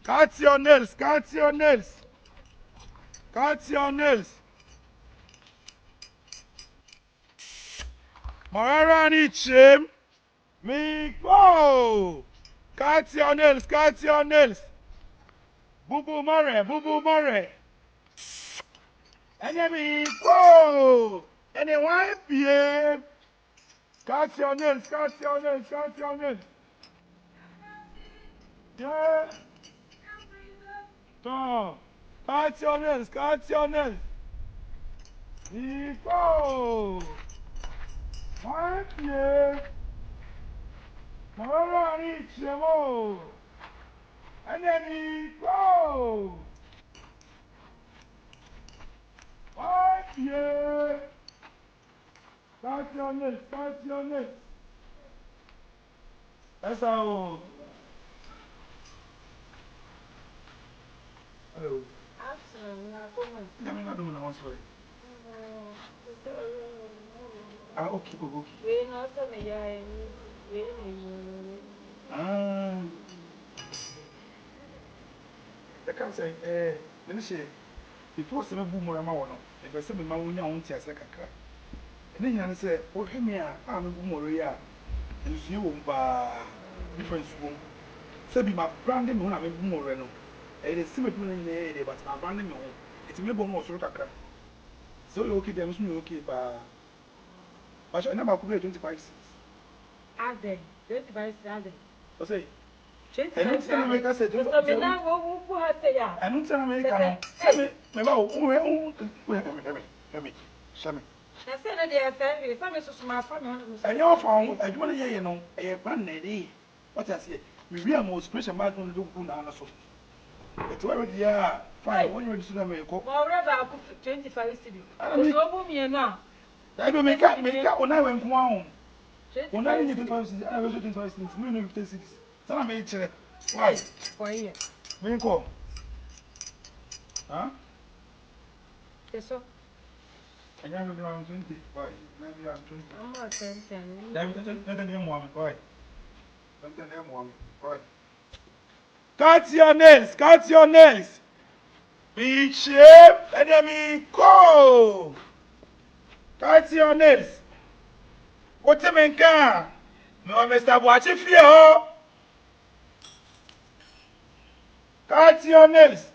Cut your nails, cut your nails. Cut your nails. Marara Chim. Me go. Cut your nails, cut your nails. Boo boo more, boo boo more. And then me go. And then one PM. Cut your nails, cut your nails, cut your nails. Yeah. No. Cut your nails, cut your nails. Me go. One PM. Marara Chim. And then me go. Oh, yeah. Start your nails, start your nails. That's how. Hello. I'm not doing one story. Okay, okay. We not me, I can't say, let me see. Before some boom or a mono, if I said my own young Tiasa. And then I said, oh, here, I'm a Moria, and you by different school. So be my branding when I'm a Moreno. It is similar in the area, but my branding home. It's a member of Sotaka. So you okay, there's no okay, but I never could 25 cents. are they? 25 Sunday. I say, I don't tell me, I said, I don't tell me, I said, they are family, family, so my family. I know from I want to hear, you know, a brand lady. What I say, we are most special man on the look down. It's already, yeah, fine. When you're to the America, moreover, 25 cities. I don't know now. I don't make up when I went home. When I need to tell you, I was looking for instance, million 56. So I made it. Why? For a year. When call? Huh? Yes, sir. I never been around 20. Why? Maybe I'm 20. I'm not 10. Let them woman. Why? Let them woman. Why? Cut your nails, cut your nails. Be shape, let me go. Cut your nails. What you mean, can? No, Mr. Watch fear. Cut your nails.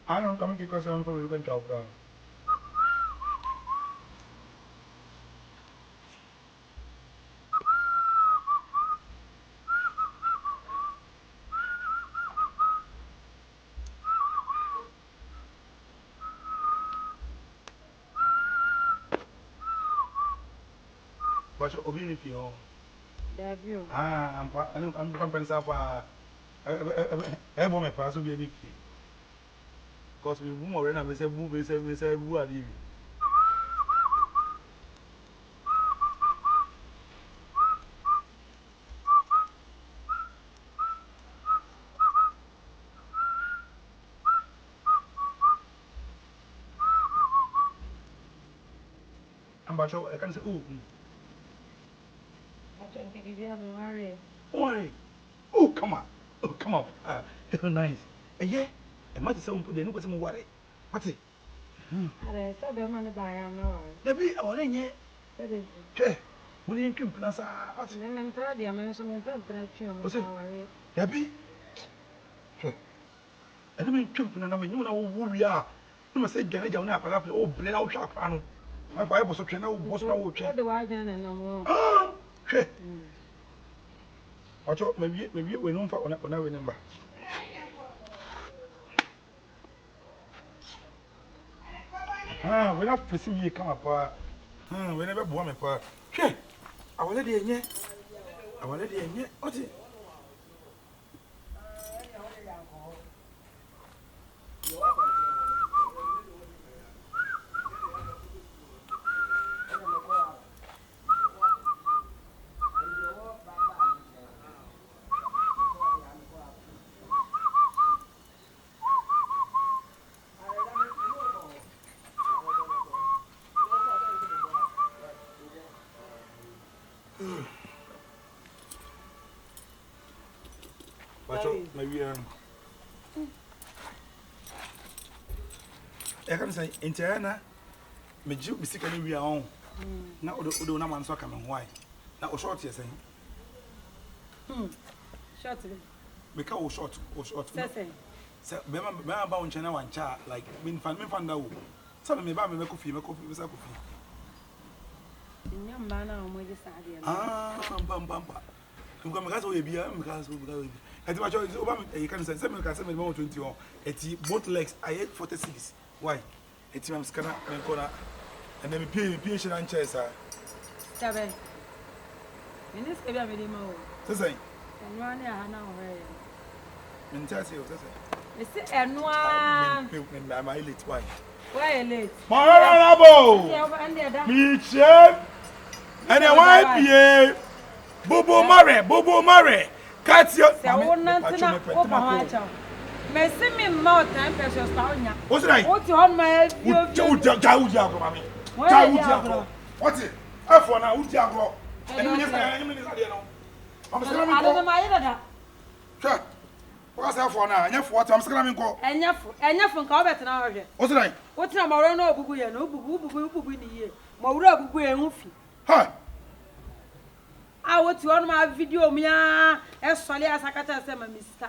I don't come because I'm probably going to talk down. But you're obedient, you know. I'm coming up. I'm on my pass to be a big thing. Because we move around and we say, who are you? I'm about to, I can say, oh, I think if you have a worry. why? Oh, come on. Oh, come on. It's nice. Yeah, I might say, they know what's more worry. What's it? I said, I'm going to buy a no. There be our name, yeah. That is Che, when you come to us, then I'm proud of you. Some worry. there be. I don't mean, you know who we are. You must say, Gary, you're not a oh, blend out sharp. My Bible was a trainer, was no check. The wagon and no more. Ah, che. Watch out, maybe we know for on a number. We're not perceiving you come up. We never bought me for. Che, I will let you in yet. I will let you in yet. What's it? Bacho, maybe I can say in China, me ju be sick and we are on. Now, do not man so come and why. Now, short, yes, Short. Because short. So, remember about China one child, like, me find out. Some me buy me coffee, coffee. Young man, I'm with the Bam. Because we be because at what you can say 7 more 20 or both legs I ate 40 cities. Why? It's my scanner and corner and then me patient and chairs are 7. In this area, I made more. say And 1 year, I know where. mentality of It's a noir. my late why? Why late? Honorable Michel and a wife, Bobo Mare, catch your Messi me more time precious town. What's right? What's on my What's it? I for now, Ujago. I don't know my editor. Sure. What's that for now? And what I'm screaming call. And you're from Corbett now. What's right? What's now? No, Bubu, no Bubu in the year. Maura Bubu and Woofy. Huh? I want to on my video, Mia, as solid as I can tell my mister.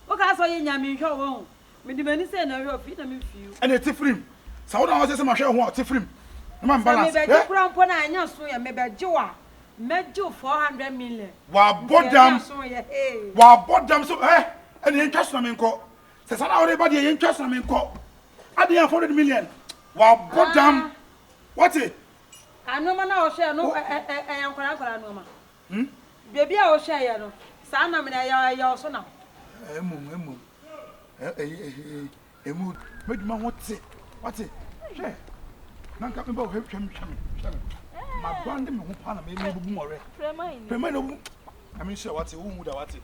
What I saw in Yamin show. Many say no feed them in few. And it's free. So I was my show what free. Man, balance. Maybe a crown pona and your swing, maybe a Joa. Met you 400 million. Wow, bottom. Wow, bottom. So, and the interest on me call. Says everybody interest on me call. At the 400 million. Wow, bottom. What's it? I know man, I'll share no, I am Koranoma. Baby, I will share no. Son, I mean, I also know. Emu, make my what's it? What's it? Share. Now come about him. My brand who pan maybe more. Premain. I mean, sure, what's it? Who would what's it?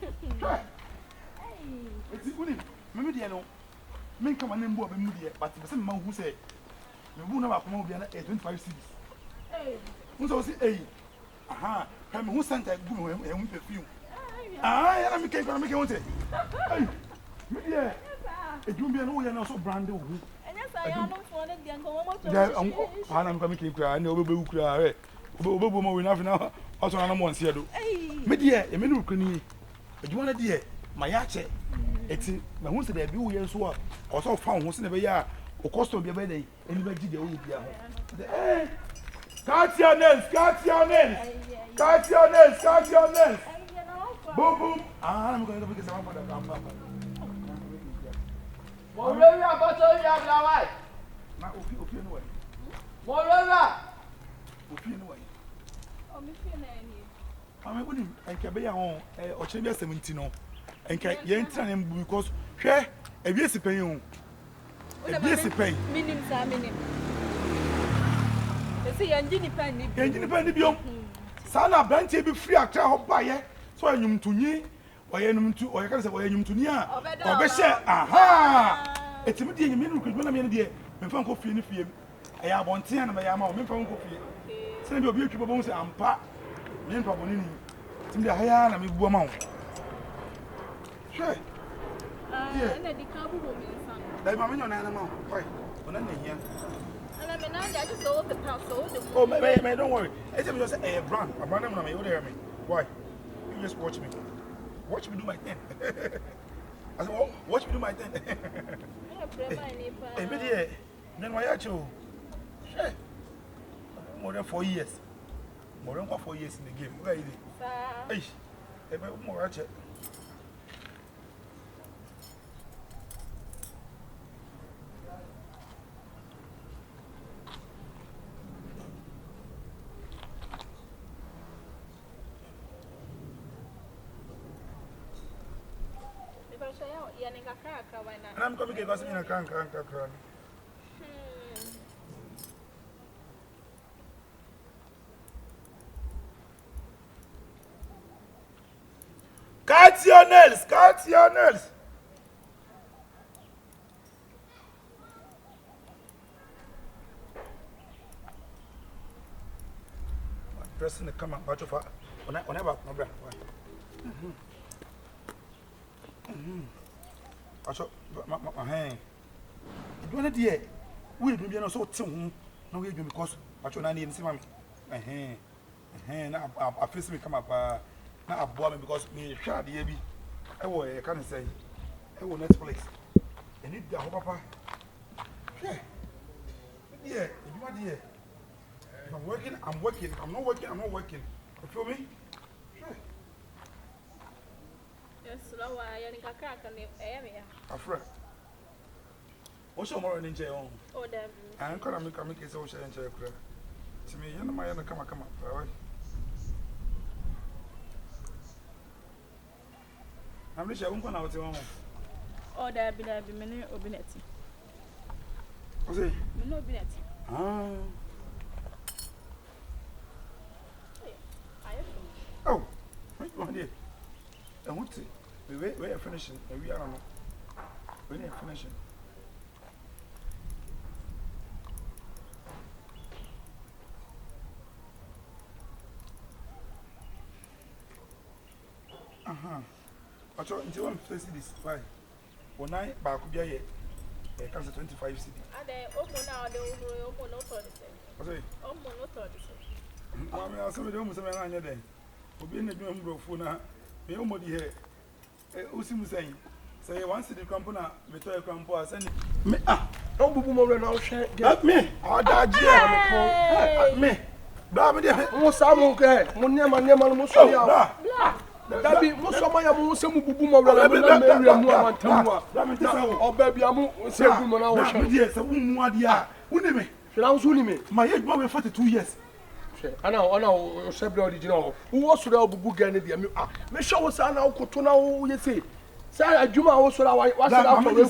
It's good. Maybe I know. Make come and board media, but the same man who say, you won't have come over 25 cities. Who's also say, aha, come who sent a good and perfume. I am making one say. Yeah, it will be an old and also brand new. And yes, I am not for the uncle. I'm coming to cry. I know we will cry. Bobo enough now. Also, I'm one here. Media, a minute can but you want a dear, my yacht. It's my own said, be we so also found once in a year, or cost of your wedding, and you did the old year. Cut your nails, cut your nails, cut your nails, cut your nails. Boom, boom. I'm going to make some of the Moreover, but you have your wife. My opinion way. Moreover, Opinion way. I'm going to be on or change 17 and can't enter him because share a yes pay you. A yes pay. minim. You see, Independent beyond. Sana branch be free at our buyer. So I am to ye, or I am to, or I can say, I am to near. Or be share. Aha! It's a meeting. You could run a minute. Me from coffee in the field. I have one ten and I am out. Me from coffee. Send your beautiful bones and pat. Me from Bonini. It's the higher and me woman. Sure. Yeah. and the cabo will be son. Like my million animal. Why? When I'm here. And I mean, I just sold the house, sold the Oh, man, don't worry. It's just a brand. A brand name on me. What do you mean? Why? You just watch me. Watch me do my thing. I said, watch me do my thing. Hey, media. Then why are you? Sure. More than 4 years. More than 4 years in the game. Where is it? Hey, more at it. And I'm coming to go in a can't. Cut your nails, cut your nails. dressing the camera, but of when I about my brand. I shot my hand. You want to we be no so tin no we because but you need see me now I face me come up now I bought me because me share the bi I will can say I will Netflix and need the papa yeah you want here I'm working I'm not working you feel me yes so why you can crack on the area afra what's your more in jail on oh damn I'm gonna make it so share in jail to me you know my come up right I'm not sure I'm going to go oh there be many obineti what's it no obineti oh my dear I want to we are finishing we are not we are finishing but you want to face this why when I back up here it comes to 25 cedi and then open now they open no to the same what's it open no to the same mama I said we say na anya den obi na dwum brofo na me o modi here usimu saying say once the crampo na beto crampo asani me don't bubu mo na hwe get me adaje me da me de mo sa mo ke mo nema no mo so ya dabi mo so ma ya mo se mu bubu mo na me mu amantamu a oba bia mo se gu mo na wo hwe me de se wo mu ade a woni me hwe na so ni me my age be 42 years ana o sebre original wo so da bubu ga ne dia me hwe wo sa na wo koto na wo ye se sa adwuma wo so da wa se da for we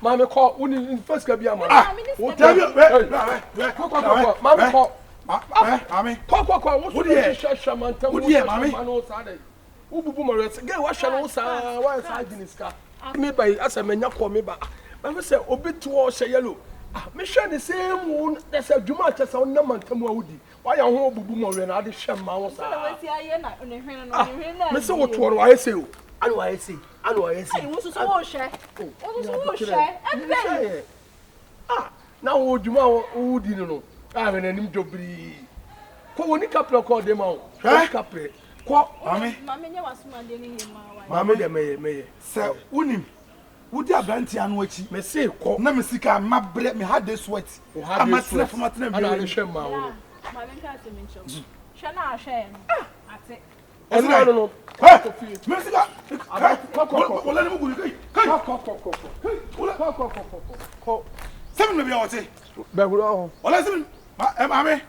ma me call uni first ka bia ma wo tell me ma me call Mami, what do you shamantam? What do you, Mammy? Who bubu mo rest? Get what shall sa why side in ska? Me by as a menya call me back. But say obi to say yellow. Me share the same one. There's a Juma chess on no man come woody. Why are you bubu mo and I de sham ma wo sa? Me say what one I say. I know I say. Wo so share. Wo share. Now wo Juma wo di no. I mean, I'm dobri. Ko woni kapre ko de ma o. Kapre. Ko mama nya wasuma de ni hima wa. Mama de me. Sir, unim. Wudi abranti anu achi. Me say ko. Na me sika mabre me had this sweat. Amatna from atna bi. Ana de hwe ma wo. Mama nka se mencho. Hwe na ahwe ate. No. Me sika. Wala ni mugu kai. Ko. Seven me bi awate. Be guro. Wala seven. Mami.